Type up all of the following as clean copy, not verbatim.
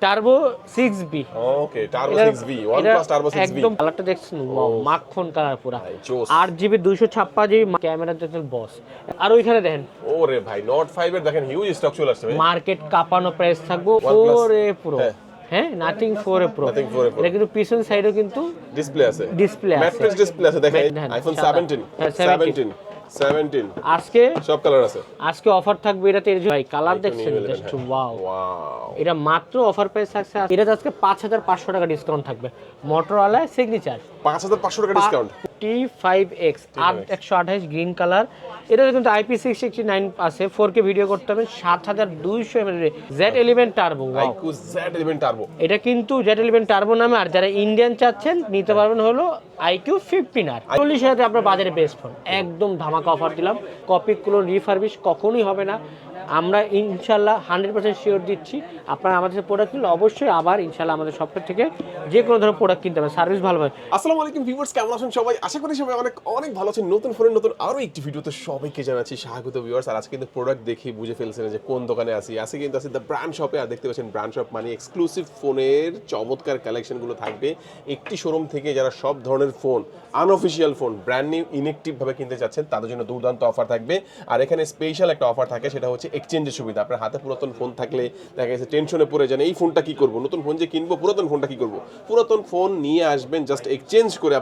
Turbo 6B। Okay, turbo 6B, OnePlus turbo 6B। একদম কালারটা দেখছেন, ওয়াও মাখন কালার পুরা। ভাই জোস। 8GB 256GB ক্যামেরা দেখেন বস। আর ওইখানে দেখেন ওরে ভাই, নোট 5 এর দেখেন হিউজ স্টক চলে আসছে ভাই। মার্কেট কাঁপানো প্রাইস থাকবো OnePlus 4A Pro। হ্যাঁ। হ্যাঁ, nothing 4A Pro। Nothing 4A Pro। এটা কিন্তু পিছন সাইডেও কিন্তু ডিসপ্লে আছে, ডিসপ্লে আছে, ম্যাট্রিক্স ডিসপ্লে আছে দেখেন। দেখেন, আইফোন সাদা। 17 হ্যাঁ, 17 আজকে সব কালার আছে। আজকে অফার থাকবে এটাতে, এই যে ভাই কালার দেখছেন জাস্ট ওয়াও। ওয়াও, এটা মাত্র অফার প্রাইস থাকছে, এটা আজকে 5500 টাকা ডিসকাউন্ট থাকবে। মোটরোলা সিগনেচার 5500 টাকা ডিসকাউন্ট। T5X 128 green colour. এটা কিন্তু IP669 আছে, 4K ভিডিও করতে হবে। 7200 mAh Z11 turbo. iQOO Z11 turbo. এটা কিন্তু Z11 টার্বো নামে, আর যারা ইন্ডিয়ান চাচ্ছেন নিতে পারবেন হলো iQOO 15R। 40,000 আপনার বাজারে বেস্ট ফোন, একদম ধামাকা অফার দিলাম। কপি ক্লোন রিফারবিশ কখনোই হবে না, আমরা ইনশাল্লাহ 100% শিওর দিচ্ছি। আপনারা আমাদের প্রোডাক্ট কিনলে অবশ্যই আবার ইনশাল্লাহ আমাদের শপের থেকে যে কোনো ধরনের প্রোডাক্ট কিনতে হবে, সার্ভিস ভালো হয়। আসসালামু আলাইকুম ভিউয়ার্স, কেমন আছেন সবাই? আশা করি সবাই অনেক অনেক ভালো আছেন। নতুন ফোনের নতুন আরো একটি ভিডিওতে সবাইকে জানাচ্ছি স্বাগত ভিউয়ার্স। আর আজকে কিন্তু প্রোডাক্ট দেখে বুঝে ফেলছেন যে কোন দোকানে আছি। আজকে কিন্তু আছি দ্য ব্র্যান্ড শপে। আর দেখতে পাচ্ছেন ব্র্যান্ড শপ মানে এক্সক্লুসিভ ফোনের চমৎকার কালেকশনগুলো থাকবে একটি শোরুম থেকে। যারা সব ধরনের phone, unofficial phone, brand new inactive ভাবে কিনতে চাচ্ছেন তাদের জন্য দুর্দান্ত অফার থাকবে। আর এখানে স্পেশাল একটা অফার থাকে, সেটা হচ্ছে এক্সচেঞ্জের সুবিধা। আপনার হাতে পুরাতন ফোন থাকলে দেখা গেছে টেনশনে পড়ে যান, এই ফোনটা কি করবো, নতুন ফোন যে কিনবো, পুরাতন ফোনটা কি করবো। পুরাতন ফোন নিয়ে আসবেন, জাস্ট এক্সচেঞ্জ করে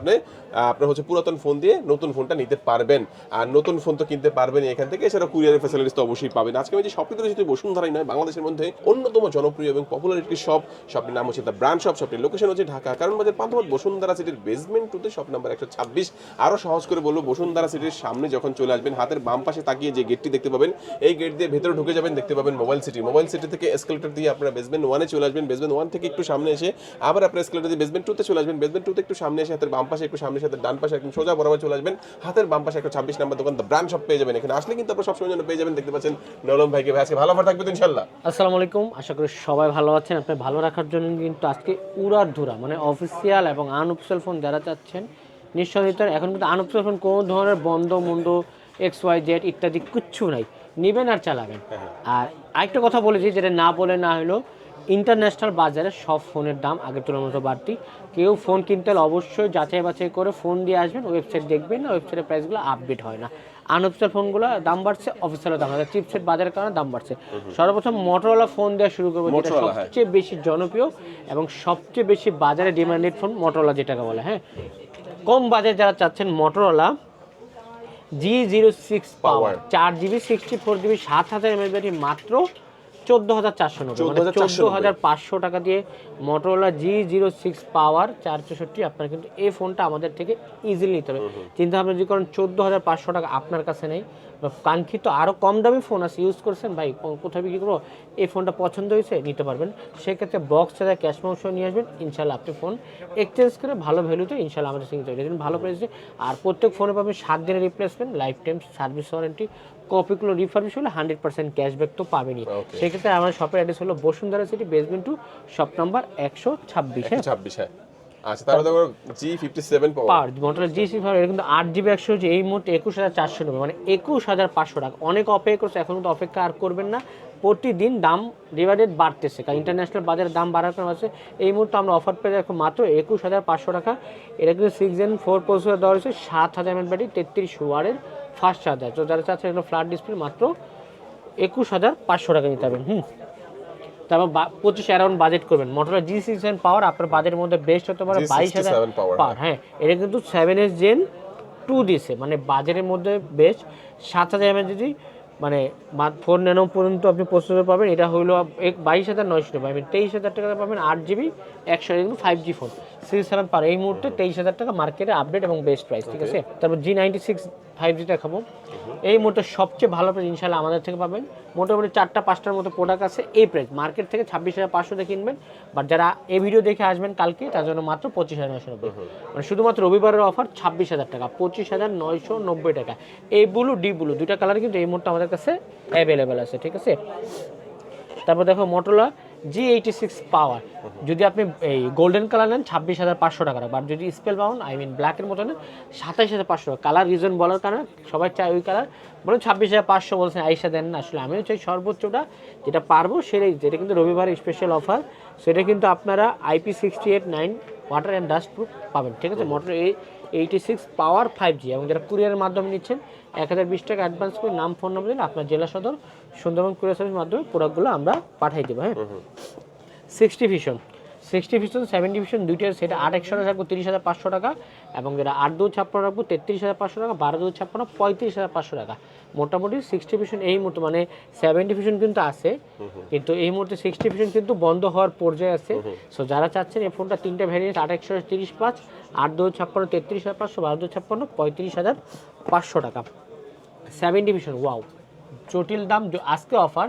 আপনার হচ্ছে পুরাতন ফোন দিয়ে নতুন ফোনটা নিতে পারবেন। আর নতুন ফোন তো কিনতে পারবেন এখান থেকে, এছাড়া কুরিয়ারের ফ্যাসিলিটিস তো অবশ্যই পাবেন। আজকে আমি যে শপটি ধরে যেহেতু বসুন্ধরাই নয়, বাংলাদেশের মধ্যে অন্যতম জনপ্রিয় এবং পপুলার একটি শপ। শপটির নাম হচ্ছে দ্য ব্র্যান্ড শপ। শপটির লোকেশন হচ্ছে ঢাকা কারণ বাজার পান্থপথ বসুন্ধরা সিটির বেসমেন্ট 2 তে, শপ নাম্বার 126। আরো সহজ করে বলবো, বসুন্ধরা সিটির সামনে যখন চলে আসবেন, হাতের বাম পাশে তাকিয়ে যে গেটটি দেখতে পাবেন, এই গেট দিয়ে ভেতরে ঢুকে যাবেন, দেখতে পাবেন মোবাইল সিটি। মোবাইল সিটি থেকে এসকেলেটর দিয়ে আপনারা বেসমেন্ট 1 এ চলে আসবেন। বেসমেন্ট 1 থেকে একটু সামনে এসে আবার আপনারা এসকেলেটর দিয়ে বেসমেন্ট 2 তে চলে আসবেন। বেসমেন্ট 2 তে একটু সামনে এসে হাতের বাম পাশে, একটু সামনে সাথে ডান পাশে একদম সোজা বরাবর চলে আসবেন। হাতের বাম পাশে 126 নাম্বার দোকান দ্য ব্র্যান্ড শপ পেয়ে যাবেন। এখানে আসলে কিন্তু আপনারা সবসময় জন্য পেয়ে যাবেন। দেখতে পাচ্ছেন নলম ভাইকে, ভাই আজকে ভালো অফার থাকবে তো ইনশাআল্লাহ। আসসালামু আলাইকুম, আশা করি সবাই ভালো আছেন। আপনি ভালো রাখার জন্য কিন্তু আজকে উড়াধুরা মানে অফিসিয়াল এবং আনঅফিসিয়াল ফোন যারা চাচ্ছেন নিশ্চয়ই। এখন কিন্তু আনঅফিসিয়াল ফোন কোনো ধরনের বন্ধ মুন্ড XYZ ইত্যাদি কিচ্ছু নাই, নেবেন আর চালাবেন। আর আরেকটা কথা বলেছি, যেটা না বলে না হলো, ইন্টারন্যাশনাল বাজারে সব ফোনের দাম আগের তুলনায় বাড়তি। কেউ ফোন কিনতে হলে অবশ্যই যাচাই বাছাই করে ফোন দিয়ে আসবেন, ওয়েবসাইট দেখবেন না, ওয়েবসাইটের প্রাইসগুলো আপডেট হয় না। আনঅফিসিয়াল ফোনগুলো দাম বাড়ছে, অফিসিয়ালের দাম বাড়ছে, চিপসেট বাজারের কারণে দাম বাড়ছে। সর্বপ্রথম মোটরোলা ফোন দেওয়া শুরু করবো, যেটা সবচেয়ে বেশি জনপ্রিয় এবং সবচেয়ে বেশি বাজারে ডিমান্ডেড ফোন মোটরোলা যেটাকে বলে। হ্যাঁ, কম বাজেট যারা চাচ্ছেন, মোটরোলা G06 পাওয়ার 4GB 64GB 7000 mAh ব্যাটারি মাত্র 14,490, মানে 14,500 টাকা দিয়ে মোটরোলা G06 পাওয়ার 464 আপনার কিন্তু এই ফোনটা আমাদের থেকে ইজিলি নিতে হবে। চিন্তা ভাবনা যদি করেন 14,500 টাকা আপনার কাছে নেই, কাঙ্ক্ষিত আরও কম দামি ফোন আছে, ইউজ করছেন, ভাই কোথায় বিক্রি করবো, এই ফোনটা পছন্দ হয়েছে নিতে পারবেন। সেক্ষেত্রে বক্স ছাড়া ক্যাশ মাউন্ট নিয়ে আসবেন, ইনশাল্লাহ আপনি ফোন এক্সচেঞ্জ করে ভালো ভ্যালুতে ইনশাল্লাহ আমাদের সঙ্গে তৈরি করবেন, ভালো প্রাইসে। আর প্রত্যেক ফোনে পাবেন 7 দিনের replacement, life time service warranty. কপিগুলো রিফার্বিশ হলে 100% ক্যাশব্যাক তো পাবেনই। সেক্ষেত্রে আমার শপের অ্যাড্রেস হলো Bashundhara city, basement 2, shop number 126। হ্যাঁ, আচ্ছা, তারপরে দেখো G57 পাওয়ার মোটরোলা G6 পাওয়ার। এটা কিন্তু 8GB 100 এই মুহূর্তে 21,490, মানে 21,500 টাকা। অনেক অপেক্ষা করছে, এখন কিন্তু অপেক্ষা আর করবেন না। প্রতিদিন দাম ডিভাইডেড বাড়তেছে, কারণ ইন্টারন্যাশনাল বাজারে দাম বাড়ার কারণে আছে। এই মুহূর্তে আমরা অফার পেয়ে রাখবো মাত্র 21,500 টাকা। এটা কিন্তু 6 Gen 4 প্রসেসর দেওয়া হয়েছে, 7000 mAh ব্যাটারি, 33 ওয়াটের ফাস্ট চার্জার। তো যারা চাচ্ছে এগুলো ফ্ল্যাট ডিসপ্লে, মাত্র 21,500 টাকা নিতে হবে। তারপর 25 অ্যারাউন্ড বাজেট করবেন, মোটরোলা G67 পাওয়ার আপনার বাজেটের মধ্যে বেস্ট হতে পারে 22,000 পাওয়ার। হ্যাঁ, এটা কিন্তু 7S Gen 2 দিছে, মানে বাজেটের মধ্যে বেস্ট। 7000 mAh যদি মানে 4 ন্যানো পর্যন্ত আপনি প্রসেসর পাবেন। এটা হলো 22,900 পাবেন, 23,000 টাকা পাবেন। 8GB 100, কিন্তু 5G ফোন 67 পাওয়ার এই মুহূর্তে 23,000 টাকা মার্কেটে আপডেট এবং বেস্ট প্রাইস, ঠিক আছে। তারপর G96 5G দেখাবো, এই মুহূর্তে সবচেয়ে ভালো প্রাইস ইনশাল্লাহ আমাদের থেকে পাবেন। মোটামুটি 4-5টার মতো প্রোডাক্ট আছে, এই প্রাইস মার্কেট থেকে 26,500 দিয়ে কিনবেন। বাট যারা এই ভিডিও দেখে আসবেন কালকে, তার জন্য মাত্র 25,990, মানে শুধুমাত্র রবিবারের অফার 26,000 টাকা, 25,990 টাকা। এই ব্লু ডি ব্লু দুইটা কালার কিন্তু এই মুহূর্তে আমাদের কাছে অ্যাভেলেবেল আছে, ঠিক আছে। তারপর দেখো মোটরোলা G86 পাওয়ার, যদি আপনি এই গোল্ডেন কালার নেন 26,500 টাকা, বাট যদি স্পেল বাউন্ড ব্ল্যাকের মতো নেন 27,500 টাকা। কালার রিজন বলার কারণে সবাই চায় ওই কালার, বলুন 26,500 বলছেন, আইসা দেন না। আসলে আমিও চাই সর্বোচ্চটা যেটা পারবো সেটাই, যেটা কিন্তু রবিবার স্পেশাল অফার সো এটা কিন্তু আপনারা IP68-9 water and dust proof পাবেন, ঠিক আছে। মোটর 86 পাওয়ার 5G, এবং যারা কুরিয়ারের মাধ্যমে নিচ্ছেন 1020 টাকা অ্যাডভান্স করে নাম ফোন নাম্বার দিন, আপনার জেলা সদর সুন্দরবন কুরিয়ার সার্ভিসের মাধ্যমে প্রোডাক্টগুলো আমরা পাঠিয়ে দেবো। হ্যাঁ, 60 ভিশন 70 ভিশন দুইটার সেটা 8-100 রাখবো 30,500 টাকা, এবং যেটা 8-2-56 রাখবো 33,500 টাকা, 12-2-56 35,500 টাকা। মোটামুটি 60 ভিশন এই মুহূর্তে, মানে 70 ভিশন কিন্তু আছে, কিন্তু এই মুহূর্তে 60 ভিশন কিন্তু বন্ধ হওয়ার পর্যায়ে আছে। সো যারা চাচ্ছেন এই ফোনটা তিনটা ভ্যারিয়েন্ট, 8-100 35,500, 8-2-56 33,500, 12-2-56 35,500 টাকা। 70 ভিশন ওয়াও, জটিল দাম আজকে অফার।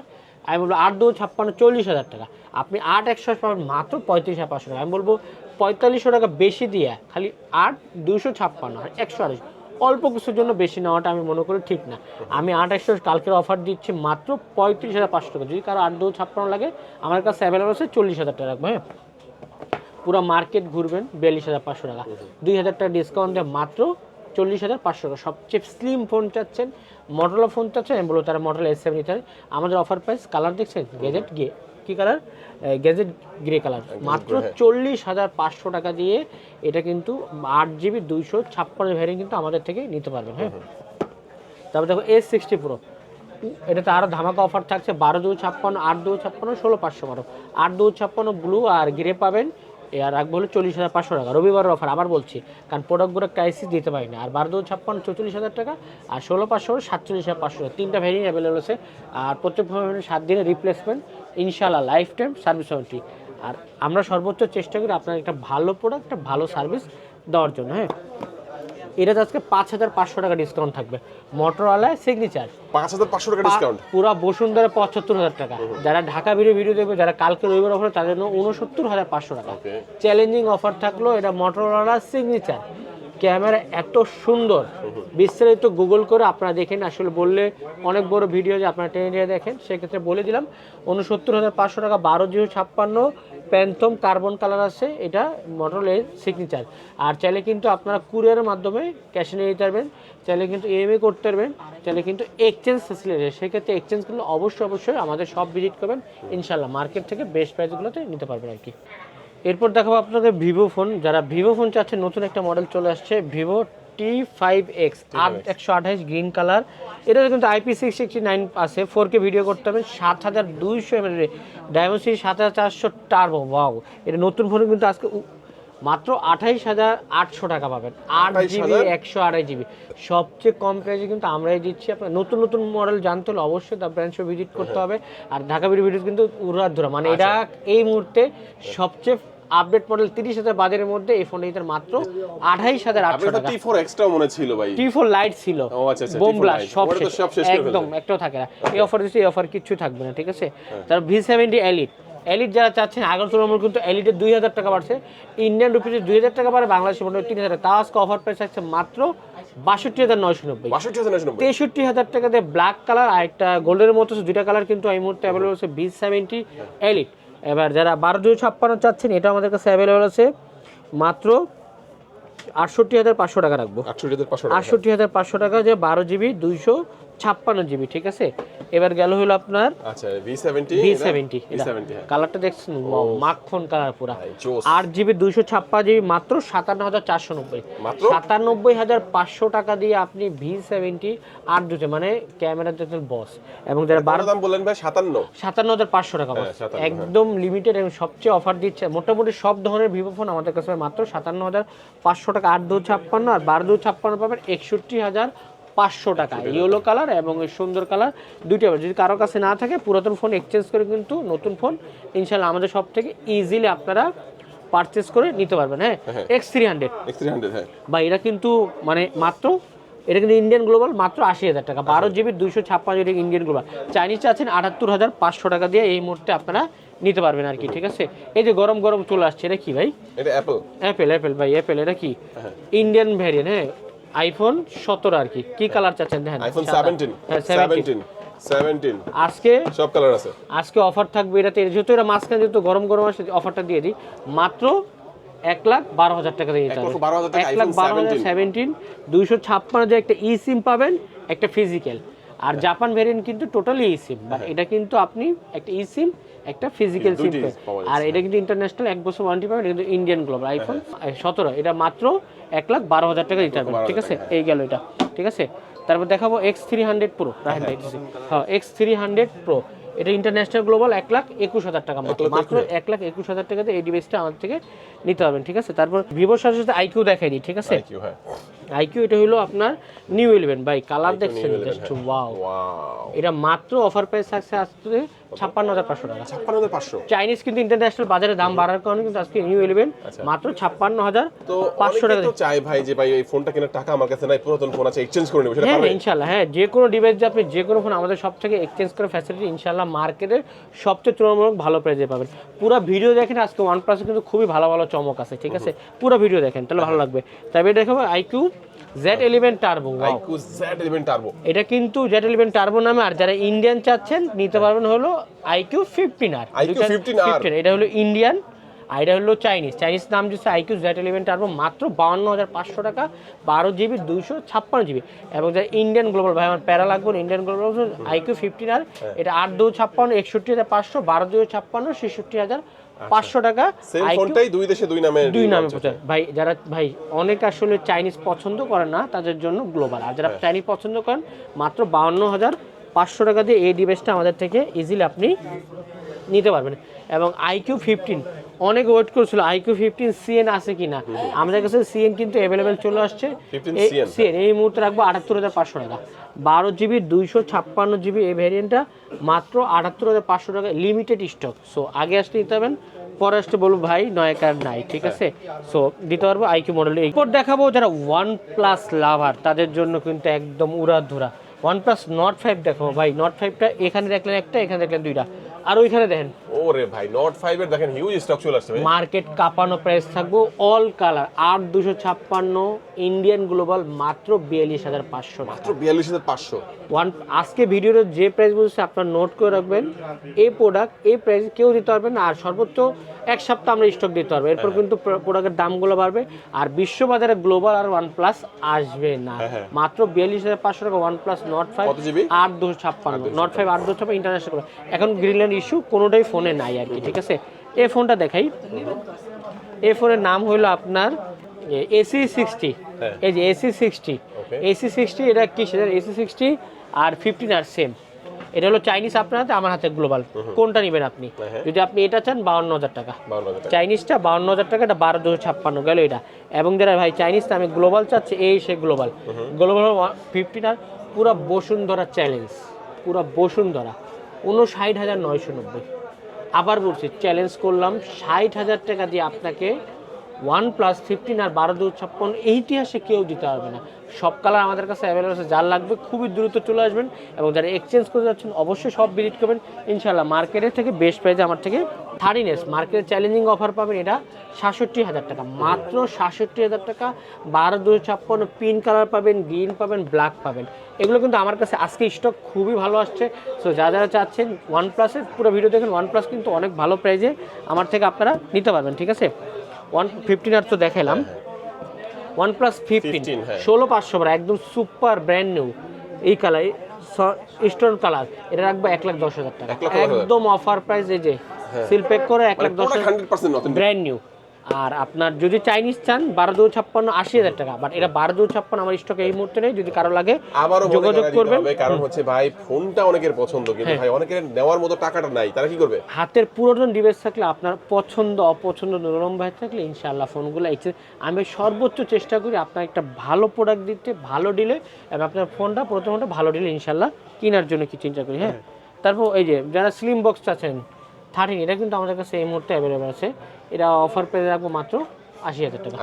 আমি বলবো 8-2-56 40,000 টাকা, আপনি 8-100 পাবেন মাত্র 35,500 টাকা। আমি বলবো 4500 টাকা বেশি দিয়ে খালি 8-256 আর 128 অল্প কিছুর জন্য বেশি নেওয়াটা আমি মনে করি ঠিক না। আমি 8-100 কালকের অফার দিচ্ছি মাত্র 35,500 টাকা। যদি কারো 8-2-56 লাগে আমার কাছে অ্যাভেলেবল আছে 40,000 টাকা রাখবো। হ্যাঁ, পুরো মার্কেট ঘুরবেন 42,500 টাকা, 2,000 টাকা ডিসকাউন্ট দেয় মাত্র 40,500 টাকা। সবচেয়ে স্লিম ফোন চাচ্ছেন, মডেলা ফোন চাচ্ছেন, আমি বলবো তারা মডেল S7 নিতে হবে। আমাদের অফার প্রাইস কালার দেখছেন, গ্যাজেট গে কী কালার, গ্যাজেট গ্রে কালার, মাত্র 40,500 টাকা দিয়ে এটা কিন্তু 8GB 256 ভ্যারিয়েন্ট কিন্তু আমাদের থেকে নিতে পারবেন। হ্যাঁ, তারপর দেখো S60 Pro, এটাতে আরও ধামাকা অফার থাকছে 12-2-56, 8-2-56, 16,512, 8-2-56 ব্লু আর গ্রে পাবেন। আর রাখবো হলো 40,500 টাকা, রবিবারের অফার আবার বলছি, কারণ প্রোডাক্টগুলো ক্রাইসিস দিতে পারি না। আর 12-2-56 44,000 টাকা, আর 16,500 47,500 টাকা। তিনটা ভ্যারিয়েন্ট অ্যাভেলেবল আছে, আর প্রত্যেক ভ্যারিয়েন্ট 7 দিনের রিপ্লেসমেন্ট ইনশাআল্লাহ, লাইফ টাইম সার্ভিস ওয়ারেন্টি। আর আমরা সর্বোচ্চ চেষ্টা করি আপনার একটা ভালো প্রোডাক্ট, একটা ভালো সার্ভিস দেওয়ার জন্য। হ্যাঁ, এটা আজকে 5,500 টাকা ডিসকাউন্ট থাকবে, মোটরোলা সিগনেচার 5,500 টাকা ডিসকাউন্ট, পুরো বসুন্ধরা 75,000 টাকা। যারা ঢাকা ভিডিও দেখবে, যারা কালকে রবিবার অফার, তাদের জন্য 69,500 টাকা চ্যালেঞ্জিং অফার থাকলো। এটা মোটরোলা সিগনেচার, ক্যামেরা এত সুন্দর, বিস্তারিত গুগল করে আপনারা দেখেন, আসলে বললে অনেক বড় ভিডিও যে আপনারা টেনে দেখেন, সেক্ষেত্রে বলে দিলাম 69,500 টাকা। 12-0-56 প্যান্থম কার্বন কালার আছে, এটা মডেলের সিগনেচার। আর চাইলে কিন্তু আপনারা কুরিয়ারের মাধ্যমে ক্যাশে নিয়ে যেতে পারবেন, চাইলে কিন্তু EMI করতে পারবেন, চাইলে কিন্তু এক্সচেঞ্জ ফেসিলিটি, সেক্ষেত্রে এক্সচেঞ্জ করলে অবশ্যই আমাদের সব ভিজিট করবেন, ইনশাল্লাহ মার্কেট থেকে বেস্ট প্রাইসগুলোতে নিতে পারবেন আর কি। এরপর দেখাবো আপনাদের ভিভো ফোন, যারা ভিভো ফোন চাচ্ছেন, নতুন একটা মডেল চলে আসছে ভিভো T5X 128 গ্রিন কালার। এটা কিন্তু IP669 আছে, 4K ভিডিও করতে হবে, 7200 mAh ডায়মন্ডসিটি 7400 টার্বো। ওয়াও, এটা নতুন ফোনে কিন্তু আজকে মাত্র 28,800 টাকা পাবেন, 8GB 128GB। সবচেয়ে কম প্রাইসে কিন্তু আমরাই দিচ্ছি। আপনার নতুন নতুন মডেল জানতে হলে অবশ্যই দ্য ব্র্যান্ড শো ভিজিট করতে হবে। আর ঢাকা ভিডিও কিন্তু উড়াধুরা, মানে এটা এই মুহূর্তে সবচেয়ে আপডেট মডেল 30,000 বাজারের মধ্যে এই ফোনটা দিতে মাত্র 28,800 টাকা। T4 এক্সট্রা মনে ছিল ভাই, T4 লাইট ছিল, বোম ব্লাস্ট সব শেষ, একদম একটাও থাকে না। এই অফার দিচ্ছি, এই অফার কিচ্ছু থাকবে না, ঠিক আছে। তার V70 এলিট যারা চাচ্ছেন, আগের তুলনায় কিন্তু এলিটের 2,000 টাকা বাড়ছে, ইন্ডিয়ান রুপিতে 2,000 টাকা বাড়ে, বাংলাদেশে মনে হয় 3,000 টাকা। তাও আজকে অফার প্রাইস আছে মাত্র 62,990, 63,000 টাকা দিয়ে ব্ল্যাক কালার আর একটা গোল্ডের মতো দুইটা কালার কিন্তু এই মুহূর্তে অ্যাভেলেবল আছে V70 এলিট। এবার যারা 12-2-56 চাচ্ছেন, এটা আমাদের কাছে অ্যাভেলেবল আছে মাত্র 68,500 টাকা রাখবো, 68,500 টাকা, যে 12GB 256GB, ঠিক আছে। এবার গেল হলো আপনার আচ্ছা V70 কালারটা দেখছেন, মাখন কালার পুরা, 8GB 256GB মাত্র 57,490, 97,500 টাকা দিয়ে আপনি V70 8 মানে ক্যামেরা দেখেন বস। এবং যারা 12 দাম বললেন ভাই 57,500 টাকা বস, একদম লিমিটেড এবং সবচেয়ে অফার দিচ্ছে। মোটামুটি সব ধরনের ভিভো ফোন আমাদের কাছে মাত্র 57,500 টাকা, 8-2-56 আর 12-2-56 পাবেন 61,500 টাকা। ইয়েলো কালার এবং সুন্দর কালার দুইটা। যদি কারো কাছে না থাকে, পুরাতন ফোন এক্সচেঞ্জ করে কিন্তু নতুন ফোন ইনশাল্লাহ আমাদের সব থেকে ইজিলি আপনারা পারচেস করে নিতে পারবেন। হ্যাঁ, X300 হ্যাঁ বা এটা কিন্তু মানে মাত্র, এটা কিন্তু ইন্ডিয়ান গ্লোবাল মাত্র 80,000 টাকা, 12GB 256 ইন্ডিয়ান গ্লোবাল। চাইনিজ আছেন 78,500 টাকা দিয়ে এই মুহূর্তে আপনারা নিতে পারবেন আর কি, ঠিক আছে। এই যে গরম গরম চলে আসছে, এটা কি ভাই? এটা অ্যাপল ভাই, অ্যাপল। এটা কি ইন্ডিয়ান ভ্যারিয়েন্ট, হ্যাঁ, iPhone 17 আর কি। কি কালার চাচ্ছেন দেখেন, iPhone 17 হ্যাঁ 17 আজকে সব কালার আছে। আজকে অফার থাকবে এটাতে, যেহেতু এটা মাঝখানে যেহেতু গরম আসে, অফারটা দিয়ে দিই মাত্র 1,12,000 টাকা দিয়ে দিতে হবে। 1,12,017 256 যে একটা ই সিম পাবেন, একটা ফিজিক্যাল। আর জাপান ভ্যারিয়েন্ট কিন্তু টোটালি ই সিম, বাট এটা কিন্তু আপনি একটা ই সিম একটা ফিজিক্যাল সিম দুইটাই পাওয়া যাচ্ছে, আর এটা কিন্তু ইন্টারন্যাশনাল 1 বছর ওয়ারেন্টি পাবেন। এটা কিন্তু ইন্ডিয়ান গ্লোবাল আইফোন 17, এটা মাত্র 1,12,000 টাকা দিতে হবে, ঠিক আছে। এই গেল এটা, ঠিক আছে। তারপর দেখাবো X300 Pro, হ্যাঁ X300 Pro, এটা ইন্টারন্যাশনাল গ্লোবাল 1,21,000 টাকা মাত্র 1,21,000 টাকাতে এই ডিভাইসটা আমাদের থেকে নিতে পারবেন, ঠিক আছে। তারপর ভিভোর সাথে সাথে আইকিউ দেখাই দিই, ঠিক আছে। আইকিউ এটা হলো আপনার নিউ 11 ভাই, কালার দেখছেন জাস্ট ওয়াও। এটা মাত্র অফার প্রাইস থাকছে আজকে 56,500 টাকা। 56,500 চাইনিজ কিন্তু ইন্টারন্যাশনাল বাজারে দাম বাড়ার কারণে কিন্তু আজকে নিউ 11 মাত্র 56,500 টাকা। তো চাই ভাই যে ভাই এই ফোনটা কেনার টাকা আমার কাছে নাই, পুরাতন ফোন আছে, এক্সচেঞ্জ করে নেব, সেটা হ্যাঁ পারবে ইনশাআল্লাহ। হ্যাঁ, যে কোনো ডিভাইস যে আপনি যে কোনো ফোন আমাদের সব থেকে এক্সচেঞ্জ করে ফ্যাসিলিটি ইনশাআল্লাহ মার্কেটের সবচেয়ে তুলনামূলক ভালো প্রাইসে পাবেন। পুরো ভিডিও দেখেন, আজকে OnePlus কিন্তু খুবই ভালো ভালো চমক আছে, ঠিক আছে। পুরো ভিডিও দেখেন তাহলে ভালো লাগবে। তবে দেখাবো IQ Z11 turbo, IQ Z11 turbo, এটা কিন্তু Z11 টার্বো নামে। আর যারা ইন্ডিয়ান চাচ্ছেন নিতে পারবেন হলো আইকিউ 15R। এটা হলো ইন্ডিয়ান আর এটা হলো চাইনিজ নাম দিচ্ছে আইকিউ Z11 টার্বো, মাত্র 52,500 টাকা, 12GB 256GB। এবং যারা ইন্ডিয়ান গ্লোবাল, ভাই আমার প্যারা লাগবে ইন্ডিয়ান গ্লোবাল আইকিউ 15R, এটা 8,256 61,500, 12,256 66,500 টাকা। সেম ফোনটাই দুই দেশে দুই নামে ভাই যারা ভাই অনেক আসলে চাইনিজ পছন্দ করে না তাদের জন্য গ্লোবাল, আর যারা চাইনিজ পছন্দ করেন মাত্র 52,500 টাকা দিয়ে এই ডিভাইসটা আমাদের থেকে ইজিলি আপনি নিতে পারবেন। এবং আইকিউ 15 অনেক ওয়েট করছিল আইকিউ 15 CN আছে কিনা, আমাদের কাছে CN কিন্তু অ্যাভেলেবেল চলে আসছে। CN এই মুহূর্তে রাখবো 78,500 টাকা, 12GB 256GB এই ভ্যারিয়েন্টটা মাত্র 78,500 টাকা, লিমিটেড স্টক। সো আগে আসতে দিতে হবেন, পরে আসতে বলবো ভাই নয়কার নাই, ঠিক আছে। সো দিতে পারবো আইকিউ মডেল। এরপর দেখাবো যারা OnePlus লাভার তাদের জন্য কিন্তু একদম উড়াধুরা OnePlus Nord 5 দেখো ভাই। Nord 5টা এখানে দেখলেন একটা, এখানে দেখলেন দুইটা, আর ওইখানে দেখেন। ওরে ভাই Nord 5 এর দেখেন হিউজ স্টক চলে আসছে ভাই। মার্কেট কাঁপানো প্রাইস থাকবো, অল কালার 8,256 ইন্ডিয়ান গ্লোবাল মাত্র 42,500 মাত্র 42,500। আজকে ভিডিওর যে প্রাইস বলছে আপনারা নোট করে রাখবেন, এই প্রোডাক্ট এই প্রাইস কেউ দিতে পারবেন না। আর সর্বোচ্চ এক সপ্তাহ আমরা স্টক দিতে পারবো, এরপর কিন্তু প্রোডাক্টের দামগুলো বাড়বে। আর বিশ্ববাজারে গ্লোবাল আর OnePlus আসবে না। মাত্র 42,500 টাকা OnePlus Nord 5 8,256, Nord 5 8,256 ইন্টারন্যাশনাল। এখন গ্রিনল্যান্ড ইস্যু কোনোটাই ফোনে নাই আর কি, ঠিক আছে। এই ফোনটা দেখাই, এই ফোনের নাম হলো আপনার AC60। এই যে AC60 এটা কি সেটা AC60 আর 15R সেম। এটা হলো চাইনিজ আপনার হাতে, আমার হাতে গ্লোবাল, কোনটা নেবেন আপনি? যদি আপনি এটা চান 52,000 টাকা, চাইনিজটা 52,000 টাকা, এটা 12,256 গেল এটা। এবং যারা ভাই চাইনিজ আমি গ্লোবাল চাচ্ছে, এই সে গ্লোবাল 15R পুরো বসুন্ধরা চ্যালেঞ্জ, পুরো বসুন্ধরা 59,990। আবার বলছি চ্যালেঞ্জ করলাম 60,000 টাকা দিয়ে আপনাকে OnePlus 15R 12,256 এই ইতিহাসে কেউ দিতে পারবে না। সব কালার আমাদের কাছে অ্যাভেলেবল আছে, যার লাগবে খুবই দ্রুত চলে আসবেন। এবং যারা এক্সচেঞ্জ করে যাচ্ছেন অবশ্যই সব ভিজিট করবেন ইনশাআল্লাহ। মার্কেটের থেকে বেস্ট প্রাইসে আমার থেকে 13S মার্কেটে চ্যালেঞ্জিং অফার পাবেন, এটা 67,000 টাকা, মাত্র 67,000 টাকা, 12,256 পিঙ্ক কালার পাবেন, গ্রিন পাবেন, ব্ল্যাক পাবেন। এগুলো কিন্তু আমার কাছে আজকে স্টক খুবই ভালো আসছে। সো যারা চাচ্ছেন OnePlus-এর পুরো ভিডিও দেখেন, OnePlus কিন্তু অনেক ভালো প্রাইসে আমার থেকে আপনারা নিতে পারবেন, ঠিক আছে। 15R তো দেখালাম, OnePlus 15 16,500 একদম সুপার ব্র্যান্ড নিউ এই কালার স্টোন কালার, এটা রাখবো 1,10,000 টাকা, একদম অফার প্রাইস। এই যে সিল প্যাক করে 1,10,000 ব্র্যান্ড নিউ। আর আপনার যদি চাইনিজ চান 12,256 80,000 টাকা, বাট এটা 12,256 আমার স্টকে এই মুহূর্তে নেই, যদি কারো লাগে যোগাযোগ করবেন। কারণ হচ্ছে ভাই ফোনটা অনেকের পছন্দ, কিন্তু ভাই অনেকের নেওয়ার মতো টাকাটা নাই, তারা কি করবে? হাতের পুরোজন ডিভাইস থাকলে আপনার পছন্দ অপছন্দ নরম ভাই থাকলে ইনশাআল্লাহ ফোনগুলো আমি সর্বোচ্চ চেষ্টা করি আপনার একটা ভালো প্রোডাক্ট দিতে, ভালো ডিলে, এবং আপনার ফোনটা প্রথমত ভালো ডিলে ইনশাআল্লাহ কেনার জন্য কি চিন্তা করি। হ্যাঁ, তারপর এই যে যারা স্লিম বক্স আছেন 13, এটা কিন্তু আমাদের কাছে এই মুহূর্তে অ্যাভেলেবল আছে। এটা অফার পেয়ে রাখবো মাত্র 80,000 টাকা।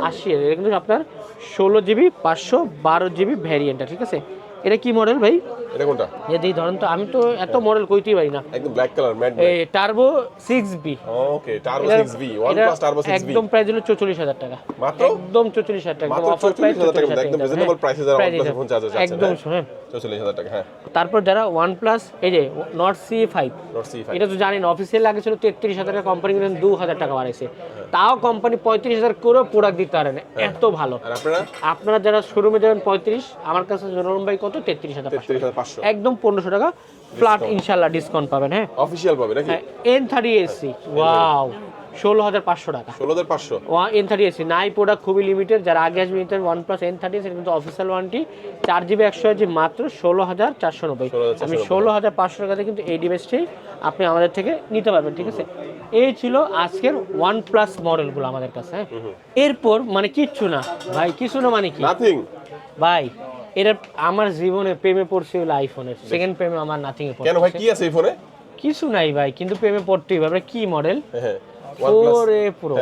80,000 এটা কিন্তু আপনার 16GB 512GB ভ্যারিয়েন্টটা, ঠিক আছে। এটা কি মডেল ভাই? এটা কোনটা? যদি ধরেন তো আমি তো এত মডেল কইতেই পারি না। একদম ব্ল্যাক কালার ম্যাট, এই turbo 6B। Okay, turbo 6B OnePlus turbo 6B একদম প্রাইস হলো 44,000 টাকা, মাত্র একদম 44,000 টাকা, একদম অফার প্রাইস, একদম রিজনেবল প্রাইসে যারা OnePlus ফোন চাচ্ছে একদম শুনেন 44,000 টাকা। হ্যাঁ, তারপর যারা OnePlus এই যে Nord C5, এটা তো জানেন অফিসিয়াল আগে ছিল 33,000 টাকা, কোম্পানি কিন্তু 2,000 টাকা বাড়াইছে। তাও কোম্পানি 35,000 করেও প্রোডাক্ট দিতে পারে না, এত ভালো। আর আপনারা আপনারা যারা শোরুমে যাবেন 35, আমার কাছে জনরম ভাই কত 33,500, 33,500 একদম 1500 টাকা ফ্ল্যাট ইনশাআল্লাহ ডিসকাউন্ট পাবেন। হ্যাঁ অফিশিয়াল পাবে নাকি? N30AC ওয়াও 16,500 টাকা। 16,500 N30AC নাই প্রোডাক্ট খুবই লিমিটেড, যারা আগে আসবে নিতে OnePlus N30 এটা কিন্তু অফিসিয়াল ওয়ারেন্টি, 4GB 128GB মাত্র 16,490। আমি 16,500 টাকাতে কিন্তু এই ডিভাইসটি আপনি আমাদের থেকে নিতে পারবেন, ঠিক আছে। এই ছিল আজকের OnePlus মডেলগুলো আমাদের কাছে। হ্যাঁ এরপর মানে কিচ্ছু না ভাই, কিছু না মানে কি নাথিং ভাই, এটা আমার জীবনে প্রেমে পড়ছে হলো আইফোনের, সেকেন্ড প্রেমে আমার নাথিং এ পড়ছে। কেন ভাই কি আছে এই ফোনে? কিছু নাই ভাই, কিন্তু প্রেমে পড়তেই হবে। কি মডেল? হ্যাঁ 4A Pro।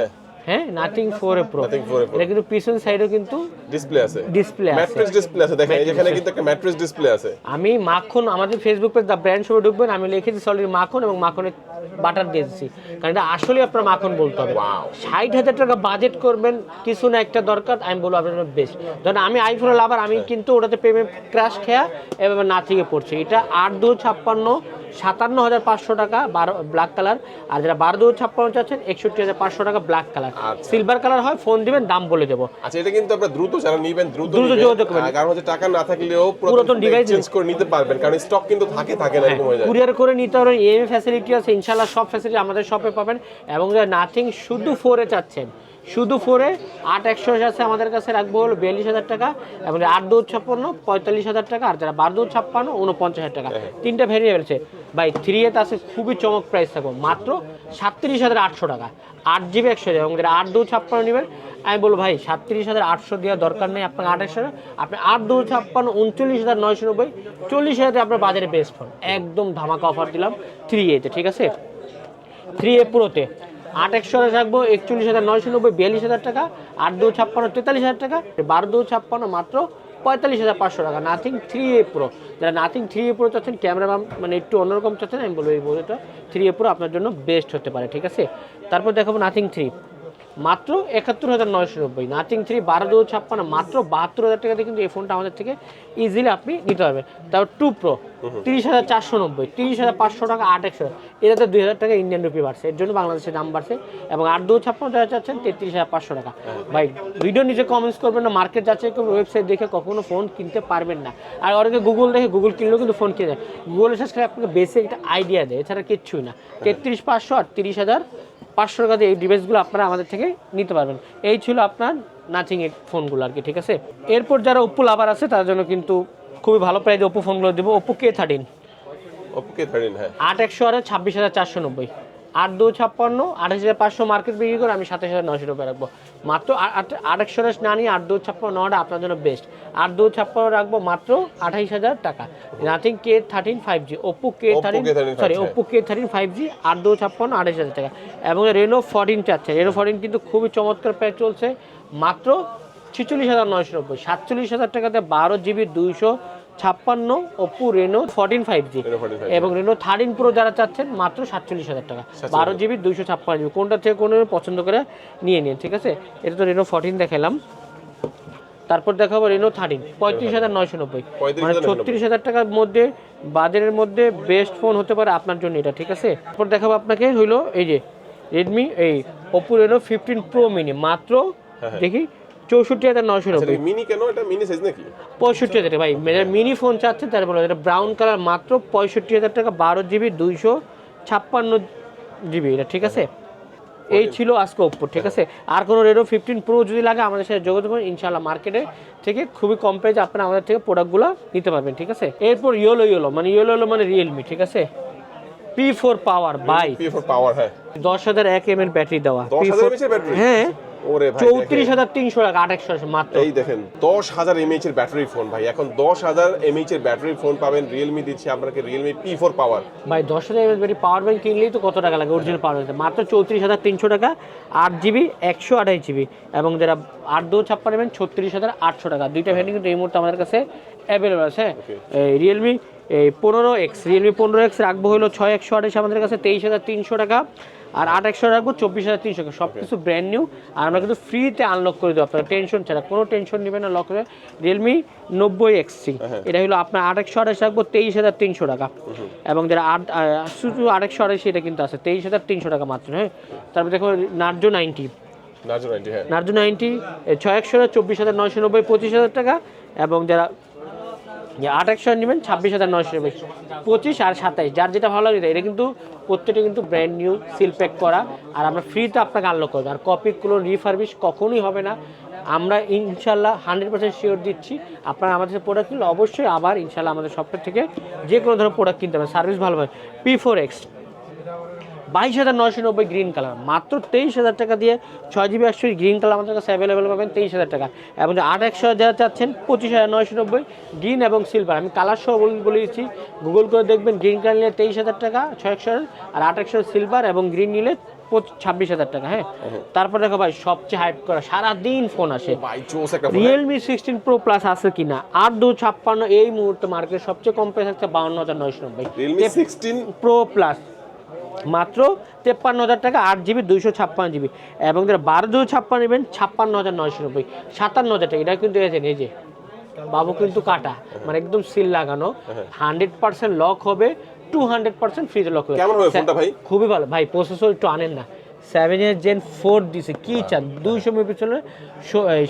হ্যাঁ nothing 4A Pro। Nothing 4A Pro এটা কিন্তু পিছন সাইডেও কিন্তু ডিসপ্লে আছে, ডিসপ্লে আছে, ম্যাট্রেস ডিসপ্লে আছে। দেখেন এখানে কিন্তু একটা ম্যাট্রেস ডিসপ্লে আছে। আমি মাখন আমাদের ফেসবুক পেজ দা ব্র্যান্ড শপে ঢুকবেন, আমি লিখেছি সলিড মাখন এবং মাখনের বাটার দিয়েছি, কারণ এটা আসলে আপনার মাখন বলতে হবে। 60,000 টাকা বাজেট করবেন, কিছু না একটা দরকার, আমি বলবো আপনার বেস্ট। ধরেন আমি আইফোনের লাভার, আমি কিন্তু ওটাতে প্রেমে ক্র্যাশ খেয়া এভাবে নাথিংয়ে পড়ছি। এটা 8,256 57,500 টাকা ব্ল্যাক কালার, আর যারা 12,256 চাচ্ছেন 61,500 টাকা ব্ল্যাক কালার। সিলভার কালার হয়, ফোন দিবেন দাম বলে দেবো। আচ্ছা এটা কিন্তু আপনারা দ্রুত যারা নেবেন দ্রুত যোগাযোগ করবেন, কারণ হচ্ছে টাকা না থাকলেও পুরাতন ডিভাইস চেঞ্জ করে নিতে পারবেন, কারণ স্টক কিন্তু থাকে না এরকম হয়ে যায়। কুরিয়ার করে নিতে পারবেন, ইএমআই ফ্যাসিলিটি আছে ইনশাআল্লাহ, সব ফ্যাসিলিটি আমাদের শপে পাবেন। এবং যারা নাথিং শুধু 4A চাচ্ছেন, শুধু 4A 8,100 আছে আমাদের কাছে রাখবো হলো 42,000 টাকা, এবং 8,256 45,000 টাকা, আর যারা 12,256 49,000 টাকা। তিনটা ভেরিয়েবল আছে ভাই। 3A আছে খুবই চমক প্রাইস থাকবো মাত্র 37,800 টাকা, 8GB 100, এবং যারা 8,256 নেবেন আমি বলবো ভাই 37,800 দেওয়ার দরকার নেই, আপনার 8,100 আপনি 8,256 39,990 40,000 আপনার বাজারে বেস্ট ফোন, একদম ধামাকা অফার দিলাম 3A তে, ঠিক আছে। 3A Proতে 8,100 রাখবো 41,990 42,000 টাকা, 8,256 43,000 টাকা, 12,256 মাত্র 45,500 টাকা। নাথিং 3A Pro, যারা নাথিং 3A Pro চাচ্ছেন, ক্যামেরা মানে একটু অন্যরকম চাচ্ছেন, আমি বলবো এই বইটা 3A Pro আপনার জন্য বেস্ট হতে পারে, ঠিক আছে। তারপর দেখাবো নাথিং 3 মাত্র 71,990, নাথিং 3 12,256 মাত্র 72,000 টাকাতে কিন্তু এই ফোনটা আমাদের থেকে ইজিলি আপনি নিতে পারবেন। তারপর 2 Pro 30,490 30,500 টাকা, 8,100, এটাতে 2,000 টাকা ইন্ডিয়ান রুপি বাড়ছে, এর জন্য বাংলাদেশের দাম বাড়ছে। এবং 8,256 যারা চাচ্ছেন 33,500 টাকা। ভাই ভিডিও নিচে কমেন্টস করবেন না, মার্কেট যাচ্ছে ওয়েবসাইট দেখে কখনো ফোন কিনতে পারবেন না। আর অনেকে গুগল দেখে, গুগল কিনলেও কিন্তু ফোন কিনে দেয়, গুগলের সাথে আপনাকে বেসিক একটা আইডিয়া দেয়, এছাড়া কিচ্ছুই না। 33,500 আর 30,500 টাকাতে এই ডিভাইসগুলো আপনারা আমাদের থেকে নিতে পারবেন। এই ছিল আপনার নাথিং এর ফোনগুলো আর কি, ঠিক আছে। এরপর যারা ওপ্পো লাভার আছে তার জন্য কিন্তু খুবই ভালো প্রাইসে ওপ্পো ফোনগুলো দেবো। ওপ্পো K13 হ্যাঁ 8,100 আর 26,490, 8,256 28,500 মার্কেট বিক্রি করে আমি 27,900 টাকা রাখবো মাত্র। 8,100 না নিয়ে 8,256 নেওয়াটা আপনার জন্য বেস্ট। 8,256 রাখবো মাত্র 28,000 টাকা। Nothing K13 5G, Oppo K13 sorry Oppo K13 5G 8,256 28,000 টাকা। এবং রেনো 14 চাচ্ছে, রেনো 14 কিন্তু খুবই চমৎকার প্রাইস চলছে মাত্র 46,990, 47,000 টাকাতে 12GB 256 ওপ্পো রেনো 14 5G। এবং রেনো 13 Pro যারা চাচ্ছেন মাত্র 47,000 টাকা, 12GB 256GB, কোনটা থেকে কোনো পছন্দ করে নিয়ে নিন, ঠিক আছে। এটা তো রেনো 14 দেখালাম। তারপর দেখাবো রেনো 13 35,990, মানে 36,000 টাকার মধ্যে বাজারের মধ্যে বেস্ট ফোন হতে পারে আপনার জন্য এটা, ঠিক আছে। তারপর দেখাবো আপনাকে হইলো এই যে রেডমি এই ওপ্পো রেনো 15 Pro মিনি মাত্র দেখি 64,990। মিনি কেন? এটা মিনি সাইজ নাকি? 65,000 ভাই, মিনি ফোন চাচ্ছে তার বলে এটা ব্রাউন কালার মাত্র 65,000 টাকা, 12GB 256GB এটা, ঠিক আছে। এই ছিল আজকে ওপ্পো, ঠিক আছে। আর কোনো রেনো 15 Pro যদি লাগে আমাদের সাথে যোগাযোগ করুন, ইনশাআল্লাহ মার্কেটে থেকে খুবই কম প্রাইসে আপনারা আমাদের থেকে প্রোডাক্টগুলো নিতে পারবেন, ঠিক আছে। এরপর ইয়েলো মানে রিয়েলমি, ঠিক আছে। P4 পাওয়ার ভাই, P4 পাওয়ার হ্যাঁ 10,000 mAh ব্যাটারি দেওয়া, 10,000 mAh এর ব্যাটারি, হ্যাঁ ওরে ভাই 34,300 টাকা, 8,100 মাত্র। এই দেখেন 10,000 mAh এর ব্যাটারি ফোন ভাই, এখন 10,000 mAh এর ব্যাটারি ফোন পাবেন। রিয়েলমি দিচ্ছে আপনাকে রিয়েলমি P4 পাওয়ার ভাই। 10,000 mAh ব্যাটারি পাওয়ার ব্যাংক কিনলেই তো কত টাকা লাগে অরিজিনাল পাওয়ার ব্যাংক, মাত্র 34,300 টাকা, 8GB 128GB। এবং যারা 8,256 নেবেন 36,800 টাকা। দুইটা ভ্যারিয়েন্ট কিন্তু এই মুহূর্তে আমাদের কাছে অ্যাভেলেবল আছে। রিয়েলমি এই 15X, রিয়েলমি 15X রাখবো হলো 6,128 আমাদের কাছে 23,300 টাকা। আর 8100 রাখবো 24300 টাকা, সব কিছু ব্র্যান্ড নিউ। আর আমরা কিন্তু ফ্রিতে আনলক করে দেবো, আপনার টেনশন ছাড়া, কোনো টেনশন নেবেন না। লক করে রিয়েলমি 90XC, এটা হলো আপনার 8128 রাখবো 23300 টাকা। এবং যারা শুধু 8128 এটা কিন্তু আছে 23300 টাকা মাত্র। হ্যাঁ, তারপর দেখো নার্জো 90, নার্জো 90 6100 24990 25000 টাকা। এবং যারা 8100 নেবেন 26990 25 আর 27, যার যেটা ভালো লাগে। এটা কিন্তু প্রত্যেকটা কিন্তু ব্র্যান্ড নিউ সিল প্যাক করা, আর আমরা ফ্রিতে আপনাকে আনলক করবো। আর কপিগুলো রিফারবিশ কখনোই হবে না, আমরা ইনশাল্লাহ 100% শিওর দিচ্ছি। আপনারা আমাদের সাথে প্রোডাক্ট কিনলে অবশ্যই আবার ইনশাল্লাহ আমাদের শপের থেকে যে কোনো ধরনের প্রোডাক্ট কিনতে হবে, সার্ভিস ভালো হয়। P4X 22990 গ্রিন কালার, মাত্র 23000 টাকা দিয়ে 6GB 100 গ্রিন কালার আমাদের কাছে অ্যাভেলেবেল পাবেন 23000 টাকা। এবং 8100 যারা চাচ্ছেন 25990 গ্রিন এবং সিলভার, আমি কালার সহ বলে দিচ্ছি, গুগল করে দেখবেন। গ্রিন কালার নিলে 23000 টাকা 6100, আর 8100 সিলভার এবং গ্রিন নিলে 26000 টাকা। হ্যাঁ, তারপর দেখো ভাই সবচেয়ে হাইপ করা, সারাদিন ফোন আসে, রিয়েলমি 16 Pro Plus আছে কিনা। 8256 এই মুহূর্তে মার্কেটে সবচেয়ে কম প্রাইস আছে 52990 রিয়েলমি 16 Pro Plus, মাত্র 53000 টাকা, 8GB 256GB। এবং যারা 12/256 নেবেন 56990 57000 টাকা। এটা কিন্তু এই যে বাবু কিন্তু কাটা, মানে একদম সিল লাগানো, 100% লক হবে, 200% ফ্রিজে লক হবে। কেমন হবে ফোনটা ভাই? খুবই ভালো ভাই, প্রসেসর একটু আনেন না, 7 Gen 4 দিছে, কি চান? 200 mAh পিছনে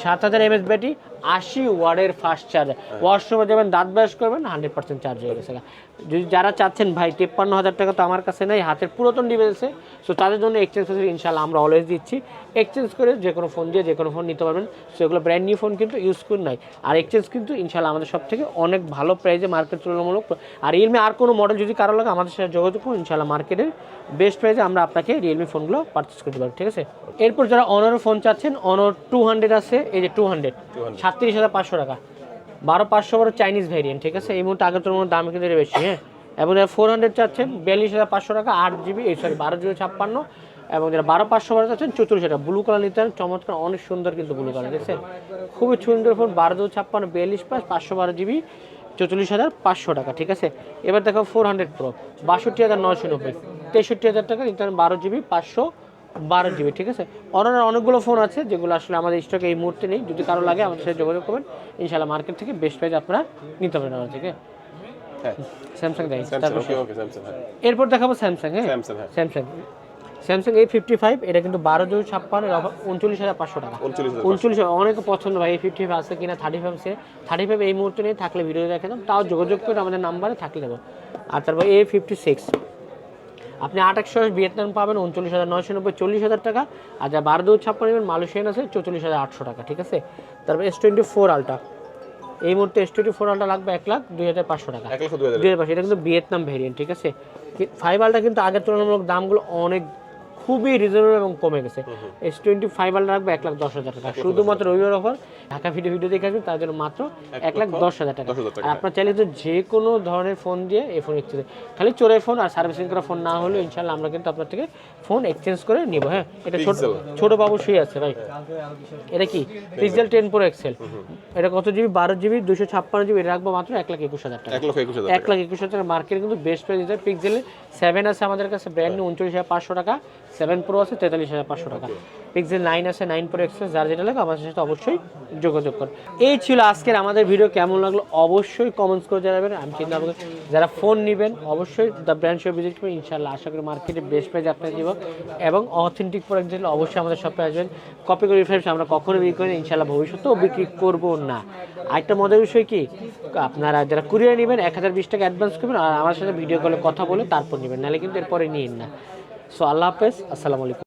7000 mAh ব্যাটারি, 80 ওয়াটের ফাস্ট চার্জার। ওয়াশরুমে যাবেন, দাঁত ব্রাশ করবেন, 100% চার্জ হয়ে গেছে। যদি যারা চাচ্ছেন ভাই 53000 টাকা তো আমার কাছে নেই, হাতের পুরাতন ডিভাইসে, সো তাদের জন্য এক্সচেঞ্জ ফেসিলিটি ইনশাআল্লাহ আমরা অলওয়েজ দিচ্ছি। এক্সচেঞ্জ করে যে কোনো ফোন দিয়ে যে কোনো ফোন নিতে পারবেন, সেগুলো ব্র্যান্ড নিউ ফোন কিন্তু ইউজ করে নাই। আর এক্সচেঞ্জ কিন্তু ইনশাআল্লাহ আমাদের সব থেকে অনেক ভালো প্রাইসে, মার্কেট তুলনামূলক। আর রিয়েলমি আর কোনো মডেল যদি কারো লাগে আমাদের সাথে যোগাযোগ করুন, ইনশাআল্লাহ মার্কেটের বেস্ট প্রাইসে আমরা আপনাকে রিয়েলমি ফোনগুলো পারচেস করতে পারবো, ঠিক আছে। এরপর যারা অনার ফোন চাচ্ছেন, অনার 200 আছে, এই যে 200 37500 টাকা, 12500 বড় চাইনিজ ভ্যারিয়েন্ট, ঠিক আছে। এই মুহূর্তে আগের তুলনায় দাম কিন্তু বেশি। হ্যাঁ, এবং যারা 400 চাচ্ছেন 42500 টাকা, 8GB 12/256। এবং যারা 12500 বড় চাচ্ছেন 44000 টাকা। ব্লু কালার নিতে পারেন, চমৎকার, অনেক সুন্দর কিন্তু ব্লু কালার, দেখছেন, খুবই সুন্দর ফোন। 12/256 42 512GB 44500 টাকা, ঠিক আছে। এবার দেখো 400 Pro 62990 63000 টাকা নিতে পারেন, 12GB 512GB, ঠিক আছে। অনার অনেকগুলো ফোন আছে যেগুলো আসলে আমাদের স্টকে এই মুহূর্তে নেই, যদি কারো লাগে আমাদের সাথে যোগাযোগ করবেন, ইনশাআল্লাহ মার্কেট থেকে বেস্ট প্রাইস আপনারা নিতে পারেন আমাদের থেকে। স্যামসাং দেয়। এরপর দেখাবো স্যামসাং। হ্যাঁ, স্যামসাং A55, এটা কিন্তু 12/256 39500 টাকা। 39 অনেক পছন্দ ভাই। A55 আছে কিনা, 35 এই মুহূর্তে নেই, থাকলে ভিডিও দেখে দাম, তাও যোগাযোগ করে আমাদের নাম্বারে থাকলে দেবো। আর তারপর A56 আপনি 8/128 ভিয়েতনাম পাবেন 39990 40000 টাকা। আর যা 12/256 নেবেন মালয়েশিয়ান আছে 44800 টাকা, ঠিক আছে। তারপর S24 আলট্রা, এই মুহূর্তে S24 আলট্রা লাগবে 1,02,500 টাকা, 1,02,500। এটা কিন্তু ভিয়েতনাম ভেরিয়েন্ট, ঠিক আছে। 5 আলট্রা কিন্তু আগের তুলনামূলক দামগুলো অনেক খুবই রিজনেবল এবং কমে গেছে। S25 আলট্রা রাখবে 1,10,000 টাকা, শুধুমাত্র রবিবার অফার। ঢাকা ভিডিও দেখে আসবেন, তার জন্য মাত্র 1,10,000 টাকা। আর আপনার চাইলে তো যে কোনো ধরনের ফোন দিয়ে এই ফোন এক্সচেঞ্জ, খালি চোরের ফোন আর সার্ভিসিং করা ফোন না হলে ইনশাআল্লাহ আমরা কিন্তু আপনার থেকে ফোন এক্সচেঞ্জ করে নিব। হ্যাঁ, এটা ছোট বাবু শুয়ে আছে ভাই। এটা কি পিক্সেল 10 Pro XL, এটা কত জিবি? 12GB 256GB, এটা রাখবো মাত্র 1,21,000 টাকা, 1,21,000 টাকা। মার্কেটে কিন্তু বেস্ট প্রাইস দিতে। পিক্সেল 7 আছে আমাদের কাছে ব্র্যান্ড নিউ 39,500 টাকা, 7 Pro আছে 43,500 টাকা, পিক্সেল 9 আছে 9 Pro XL, যার যেটা লাগে আমাদের সাথে অবশ্যই যোগাযোগ করুন। এই ছিল আজকের আমাদের ভিডিও, কেমন লাগলো অবশ্যই কমেন্টস করে জানাবেন। আমি চিন্তা করব যারা ফোন নেবেন অবশ্যই দ্য ব্র্যান্ড শপ ভিজিট করবেন, ইনশাআল্লাহ আশা করি মার্কেটে বেস্ট প্রাইস আপনাকে দিব। এবং অথেন্টিক প্রোডাক্ট দিলে অবশ্যই আমাদের শপে আসবেন। কপি করে রিফারেন্স আমরা কখনো বিক্রি করি না, ইনশাআল্লাহ ভবিষ্যতেও বিক্রি করব না। আরেকটা মজার বিষয় কি, আপনারা যারা কুরিয়ার নেবেন 1020 টাকা অ্যাডভান্স করবেন, আর আমার সাথে ভিডিও কলে কথা বলে তারপর নেবেন, নাহলে কিন্তু এরপরে নিন না। সো আল্লাহ হাফেজ, আসসালামু আলাইকুম।